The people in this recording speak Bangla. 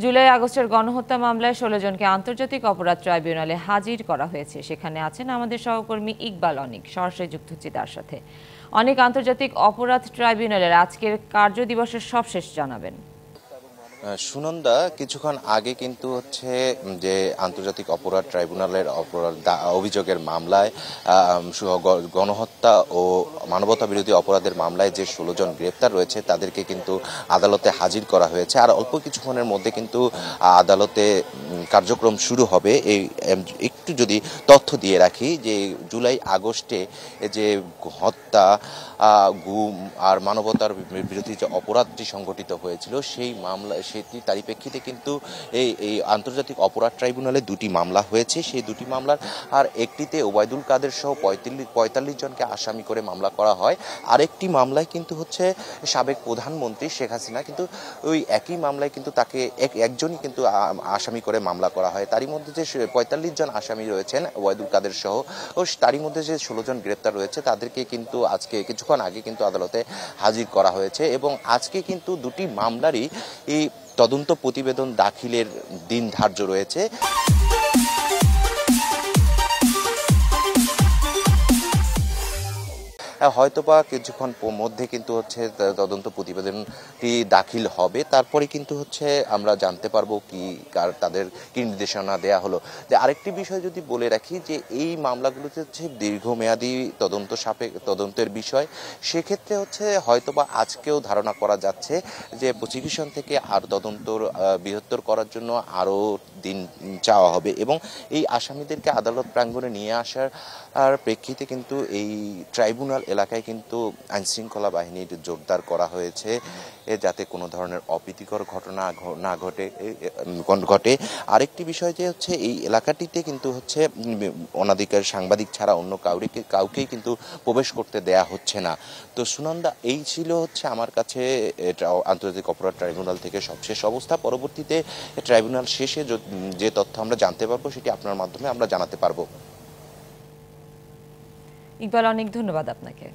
জুলাই আগস্টের গণহত্যা মামলায় ১৬ জনকে আন্তর্জাতিক অপরাধ ট্রাইব্যুনালে হাজির করা হয়েছে। সেখানে আছেন আমাদের সহকর্মী ইকবাল অনিক। সরাসরি যুক্ত হচ্ছি তার সাথে। অনেক আন্তর্জাতিক অপরাধ ট্রাইব্যুনালের আজকের কার্যদিবসের সবশেষ জানাবেন। সুনন্দা, কিছুক্ষণ আগে কিন্তু হচ্ছে যে আন্তর্জাতিক অপরাধ ট্রাইব্যুনালের অভিযোগের মামলায় গণহত্যা ও মানবতা বিরোধী অপরাধের মামলায় যে ১৬ জন গ্রেপ্তার রয়েছে তাদেরকে কিন্তু আদালতে হাজির করা হয়েছে। আর অল্প কিছুক্ষণের মধ্যে কিন্তু আদালতে কার্যক্রম শুরু হবে। এই একটু যদি তথ্য দিয়ে রাখি যে জুলাই আগস্টে যে হত্যা, গুম আর মানবতার বিরোধী যে অপরাধটি সংঘটিত হয়েছিল সেটি তারই প্রেক্ষিতে কিন্তু এই আন্তর্জাতিক অপরাধ ট্রাইব্যুনালে দুটি মামলা হয়েছে। সেই দুটি মামলার আর একটিতে ওবায়দুল কাদের সহ ৪৫ জনকে আসামি করে মামলা করা হয়। আরেকটি মামলায় কিন্তু হচ্ছে সাবেক প্রধানমন্ত্রী শেখ হাসিনা, কিন্তু ওই একই মামলায় কিন্তু তাকে একজনই কিন্তু আসামি করে মামলা করা হয়। তারই মধ্যে যে ৪৫ জন আসামি রয়েছেন ওবায়দুল কাদের সহ, ও তারই মধ্যে যে ১৬ জন গ্রেপ্তার রয়েছে তাদেরকে কিন্তু আজকে কিছুক্ষণ আগে কিন্তু আদালতে হাজির করা হয়েছে। এবং আজকে কিন্তু দুটি মামলারই এই তদন্ত প্রতিবেদন দাখিলের দিন ধার্য রয়েছে। হয়তোবা কিছুক্ষণ মধ্যে কিন্তু হচ্ছে তদন্ত প্রতিবেদনটি দাখিল হবে। তারপরে কিন্তু হচ্ছে আমরা জানতে পারবো তাদের কি নির্দেশনা দেয়া হলো। যে আরেকটি বিষয় যদি বলে রাখি, যে এই মামলাগুলোতে হচ্ছে দীর্ঘমেয়াদী তদন্তের বিষয়। সেক্ষেত্রে হচ্ছে হয়তোবা আজকেও ধারণা করা যাচ্ছে যে প্রসিকিউশন থেকে আর তদন্ত বৃহত্তর করার জন্য আরও দিন চাওয়া হবে। এবং এই আসামিদেরকে আদালত প্রাঙ্গণে নিয়ে আসার প্রেক্ষিতে কিন্তু এই ট্রাইব্যুনাল এলাকায় কিন্তু আইনশৃঙ্খলা বাহিনীর জোরদার করা হয়েছে, যাতে কোনো ধরনের অপ্রীতিকর ঘটনা না ঘটে। আরেকটি বিষয় যে হচ্ছে এই এলাকাটিতে কিন্তু হচ্ছে অনাধিকার সাংবাদিক ছাড়া অন্য কাউকেই কিন্তু প্রবেশ করতে দেয়া হচ্ছে না। তো সুনন্দা, এই ছিল হচ্ছে আমার কাছে আন্তর্জাতিক অপরাধ ট্রাইব্যুনাল থেকে সবশেষ অবস্থা। পরবর্তীতে ট্রাইব্যুনাল শেষে যে তথ্য আমরা জানতে পারবো সেটি আপনার মাধ্যমে আমরা জানাতে পারবো। ইকবাল অনিক, ধন্যবাদ আপনাকে।